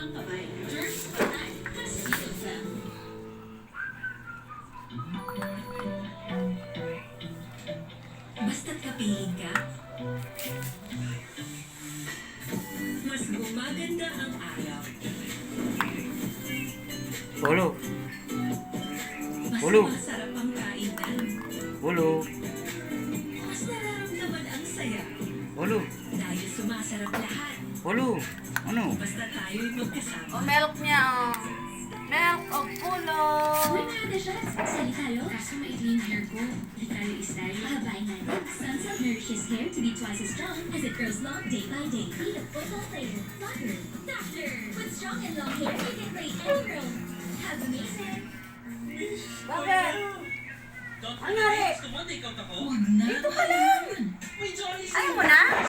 ang kamay. Germs patay. Mosquito Fem. Basta't kapiling ka, mas gumaganda ang araw. Polo. Mas Polo. masarap ang kainan. Polo. Mas nararamdaman ang saya. Polo. Dahil sumasarap lahat. Polo. Ano? Basta tayo'y magkasama. O, milk niya, o. Milk of Polo. Uy, mga shots. Sali tayo. Kaso maikli yung hair ko. Di tayo style. Abay natin. Sunsilk nourishes hair to be twice as strong as it grows long day by day. Be the football player. Longer. Faster. With strong and long hair, you can play any role. Have amazing. Bakit? Ano rin? Huwag na. Dito ka lang. Ayaw mo na?